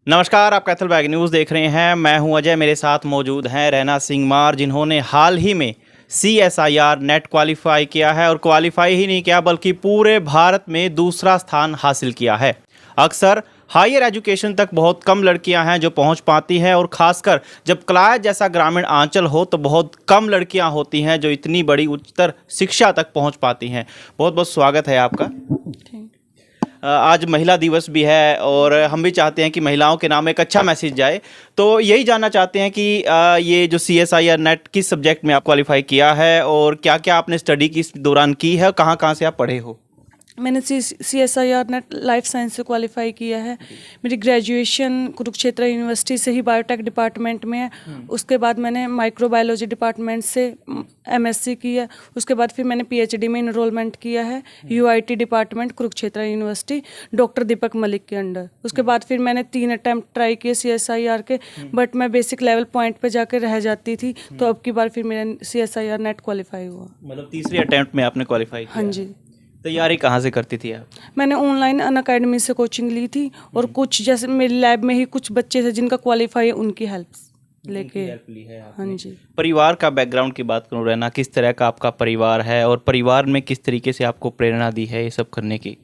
नमस्कार, आप Kaithal bag news देख रहे हैं। मैं हूं अजय, मेरे साथ मौजूद हैं रैना सिंह मार, जिन्होंने हाल ही में CSIR नेट क्वालिफाई किया है और क्वालिफाई ही नहीं किया बल्कि पूरे भारत में दूसरा स्थान हासिल किया है। अक्सर हायर एजुकेशन तक बहुत कम लड़कियां हैं जो पहुंच पाती हैं और ख़ासकर जब कलायत जैसा ग्रामीण आंचल हो तो बहुत कम लड़कियां होती हैं जो इतनी बड़ी उच्चतर शिक्षा तक पहुंच पाती हैं। बहुत बहुत स्वागत है आपका। आज महिला दिवस भी है और हम भी चाहते हैं कि महिलाओं के नाम एक अच्छा मैसेज जाए, तो यही जानना चाहते हैं कि ये जो CSIR नेट किस सब्जेक्ट में आप क्वालिफाई किया है और क्या क्या आपने स्टडी की इस दौरान की है, कहाँ कहाँ से आप पढ़े हो? मैंने CSIR नेट लाइफ साइंस से क्वालिफाई किया है। मेरी ग्रेजुएशन कुरुक्षेत्र यूनिवर्सिटी से ही बायोटेक डिपार्टमेंट में है। उसके बाद मैंने माइक्रोबायोलॉजी डिपार्टमेंट से MSc की है। उसके बाद फिर मैंने PhD में इनरोलमेंट किया है UIT department Kurukshetra university doctor Deepak Malik के अंडर। उसके बाद फिर मैंने 3 अटैम्प्ट ट्राई किए CSIR के, बट मैं बेसिक लेवल पॉइंट पे जाकर रह जाती थी, तो अब की बार फिर मेरा CSIR नेट क्वालिफाई हुआ। मतलब तीसरे अटेम्प्ट में आपने क्वालिफाई किया? हाँ जी। तैयारी कहाँ से करती थी आप? मैंने ऑनलाइन अनअकैडमी से कोचिंग ली थी और कुछ जैसे मेरी लैब में ही कुछ बच्चे थे जिनका क्वालिफाई है, उनकी हेल्प लेके। हाँ जी। परिवार का बैकग्राउंड की बात करूँ रहना, किस तरह का आपका परिवार है और परिवार में किस तरीके से आपको प्रेरणा दी है ये सब करने की?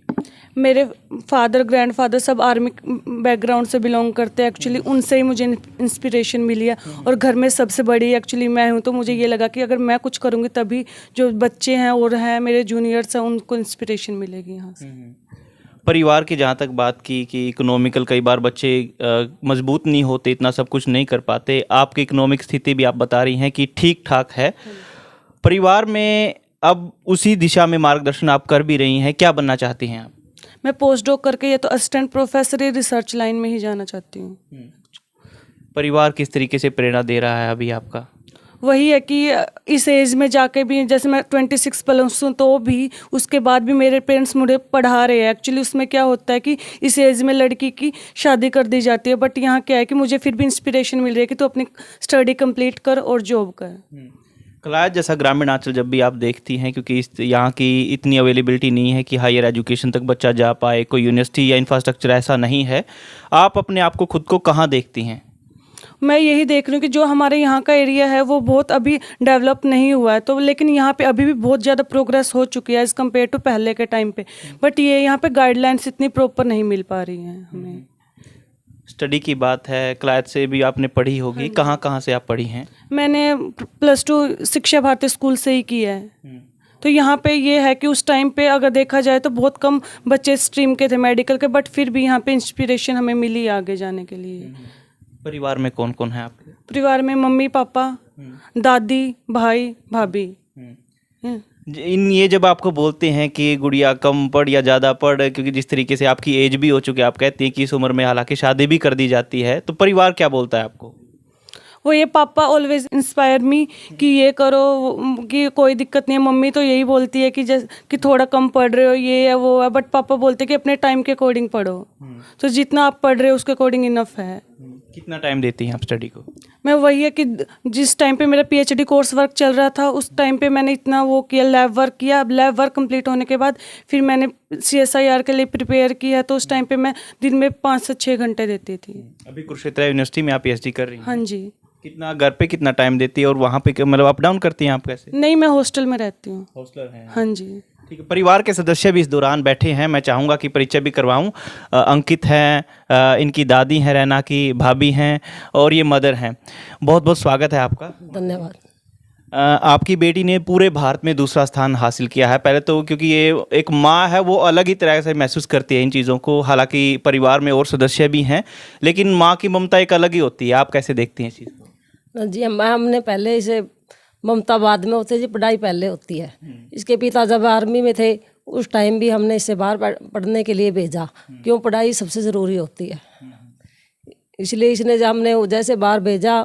मेरे फादर ग्रैंडफादर सब आर्मी बैकग्राउंड से बिलोंग करते हैं। एक्चुअली उनसे ही मुझे इंस्पिरेशन मिली है और घर में सबसे बड़ी एक्चुअली मैं हूँ, तो मुझे ये लगा कि अगर मैं कुछ करूँगी तभी जो बच्चे हैं और हैं मेरे जूनियर्स हैं उनको इंस्पिरेशन मिलेगी यहाँ से। परिवार की जहाँ तक बात की कि इकोनॉमिकल कई बार बच्चे मजबूत नहीं होते, इतना सब कुछ नहीं कर पाते, आपकी इकोनॉमिक स्थिति भी आप बता रही हैं कि ठीक ठाक है। परिवार में अब उसी दिशा में मार्गदर्शन आप कर भी रही हैं, क्या बनना चाहती हैं आप? मैं पोस्ट डॉक करके या तो असिस्टेंट प्रोफेसर या रिसर्च लाइन में ही जाना चाहती हूँ। परिवार किस तरीके से प्रेरणा दे रहा है अभी आपका? वही है कि इस एज में जाके भी, जैसे मैं 26 प्लस हूँ तो भी उसके बाद भी मेरे पेरेंट्स मुझे पढ़ा रहे हैं। एक्चुअली उसमें क्या होता है कि इस एज में लड़की की शादी कर दी जाती है, बट यहाँ क्या है कि मुझे फिर भी इंस्पिरेशन मिल रही है कि तो अपनी स्टडी कंप्लीट कर और जॉब कर। कलायत जैसा ग्रामीण आंचल जब भी आप देखती हैं, क्योंकि इस यहाँ की इतनी अवेलेबिलिटी नहीं है कि हायर एजुकेशन तक बच्चा जा पाए, कोई यूनिवर्सिटी या इंफ्रास्ट्रक्चर ऐसा नहीं है, आप अपने आप को खुद को कहाँ देखती हैं? मैं यही देख रही हूँ कि जो हमारे यहाँ का एरिया है वो बहुत अभी डेवलप नहीं हुआ है, तो लेकिन यहाँ पे अभी भी बहुत ज़्यादा प्रोग्रेस हो चुकी है एज़ कम्पेयर टू पहले के टाइम पे, बट ये यहाँ पे गाइडलाइंस इतनी प्रॉपर नहीं मिल पा रही हैं हमें। स्टडी की बात है, कलायत से भी आपने पढ़ी होगी, कहाँ कहाँ से आप पढ़ी हैं? मैंने +2 शिक्षा भारती स्कूल से ही की है। तो यहाँ पे ये है कि उस टाइम पे अगर देखा जाए तो बहुत कम बच्चे स्ट्रीम के थे मेडिकल के, बट फिर भी यहाँ पे इंस्पिरेशन हमें मिली आगे जाने के लिए। परिवार में कौन कौन है आपके? परिवार में मम्मी पापा, दादी, भाई, भाभी। ये जब आपको बोलते हैं कि गुड़िया कम पढ़ या ज़्यादा पढ़, क्योंकि जिस तरीके से आपकी एज भी हो चुकी है, आप कहती हैं कि इस उम्र में हालांकि शादी भी कर दी जाती है, तो परिवार क्या बोलता है आपको? वो ये पापा ऑलवेज इंस्पायर मी कि ये करो, कि कोई दिक्कत नहीं है। मम्मी तो यही बोलती है कि कि थोड़ा कम पढ़ रहे हो, ये है वो है, बट पापा बोलते हैं कि अपने टाइम के अकॉर्डिंग पढ़ो। तो जितना आप पढ़ रहे हो उसके अकॉर्डिंग इनफ है। कितना टाइम देती हैं आप स्टडी को? मैं वही है कि जिस टाइम पे मेरा PhD कोर्स वर्क चल रहा था उस टाइम पे मैंने इतना वो किया, लैब वर्क किया। अब लैब वर्क कंप्लीट होने के बाद फिर मैंने CSIR के लिए प्रिपेयर किया, तो उस टाइम पे मैं दिन में 5 से 6 घंटे देती थी। अभी कुरुक्षेत्र यूनिवर्सिटी में आप PhD कर रही हैं? हाँ जी। कितना घर पे कितना टाइम देती है और वहाँ पे मतलब अप डाउन करती हैं आप कैसे? नहीं, मैं हॉस्टल में रहती हूँ। हॉस्टलर हैं? हाँ जी। ठीक है। परिवार के सदस्य भी इस दौरान बैठे हैं, मैं चाहूँगा कि परिचय भी करवाऊँ। अंकित हैं, इनकी दादी हैं, रैना की भाभी हैं और ये मदर हैं। बहुत बहुत स्वागत है आपका। धन्यवाद। आपकी बेटी ने पूरे भारत में दूसरा स्थान हासिल किया है। पहले तो क्योंकि ये एक माँ है, वो अलग ही तरह से महसूस करती है इन चीज़ों को, हालांकि परिवार में और सदस्य भी हैं, लेकिन माँ की ममता एक अलग ही होती है। आप कैसे देखती हैं इस चीज़ को? जी हमने पहले इसे ममता बाद में होते जी, पढ़ाई पहले होती है। इसके पिता जब आर्मी में थे उस टाइम भी हमने इसे बाहर पढ़ने के लिए भेजा, क्यों पढ़ाई सबसे ज़रूरी होती है। इसलिए इसने जब हमने जैसे बाहर भेजा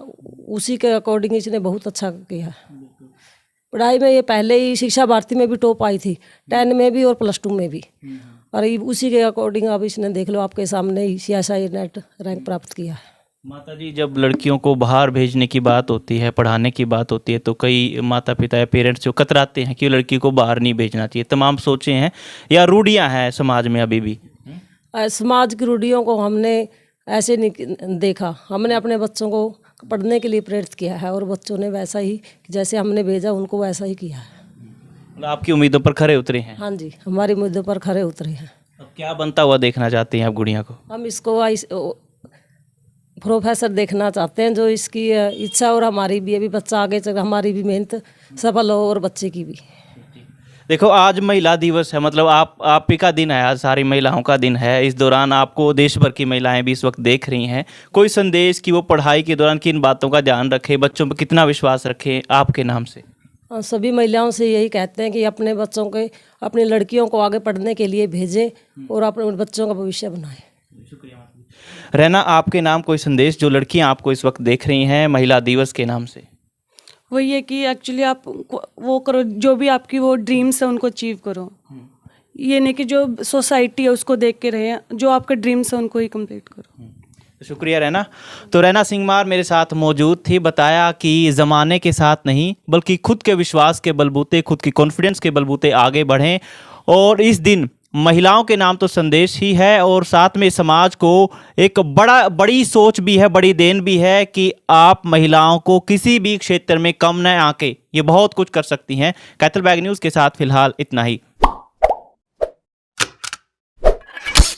उसी के अकॉर्डिंग इसने बहुत अच्छा किया पढ़ाई में। ये पहले ही शिक्षा भारती में भी टॉप आई थी, 10 में भी और +2 में भी, और उसी के अकॉर्डिंग अब इसने देख लो आपके सामने ही CSIR नेट रैंक प्राप्त किया है। माता जी, जब लड़कियों को बाहर भेजने की बात होती है, पढ़ाने की बात होती है, तो कई माता पिता या पेरेंट्स जो कतराते हैं कि लड़की को बाहर नहीं भेजना चाहिए, तमाम सोचें हैं या रूढ़ियां हैं समाज में अभी भी? समाज की रूढ़ियों को हमने ऐसे नहीं देखा, हमने अपने बच्चों को पढ़ने के लिए प्रेरित किया है और बच्चों ने वैसा ही जैसे हमने भेजा उनको वैसा ही किया है। मतलब आपकी उम्मीदों पर खरे उतरे हैं। हाँ जी, हमारी मुद्दों पर खरे उतरे हैं। अब क्या बनता हुआ देखना चाहती हैं आप गुड़िया को? हम इसको प्रोफेसर देखना चाहते हैं जो इसकी इच्छा और हमारी भी, अभी बच्चा आगे चल हमारी भी मेहनत सफल हो और बच्चे की भी। देखो आज महिला दिवस है, मतलब आप ही का दिन है, आज सारी महिलाओं का दिन है। इस दौरान आपको देश भर की महिलाएं भी इस वक्त देख रही हैं। कोई संदेश कि वो पढ़ाई के दौरान किन बातों का ध्यान रखें, बच्चों पर कितना विश्वास रखें आपके नाम से? सभी महिलाओं से यही कहते हैं कि अपने बच्चों के, अपनी लड़कियों को आगे पढ़ने के लिए भेजें और अपने बच्चों का भविष्य बनाएं। रहना, आपके नाम कोई संदेश जो लड़कियां आपको इस वक्त देख रही हैं महिला दिवस के नाम से? वही है कि एक्चुअली आप वो करो, जो भी आपकी वो ड्रीम्स है उनको अचीव करो। ये नहीं कि जो सोसाइटी है उसको देख के रहे, जो आपका ड्रीम्स है उनको ही कंप्लीट करो। शुक्रिया रहना। तो रहना सिंह मार मेरे साथ मौजूद थी, बताया कि ज़माने के साथ नहीं बल्कि खुद के विश्वास के बलबूते, खुद की कॉन्फिडेंस के बलबूते आगे बढ़ें। और इस दिन महिलाओं के नाम तो संदेश ही है और साथ में समाज को एक बड़ी सोच भी है, बड़ी देन भी है कि आप महिलाओं को किसी भी क्षेत्र में कम न आके ये बहुत कुछ कर सकती हैं। कैथल बैग न्यूज़ के साथ फिलहाल इतना ही।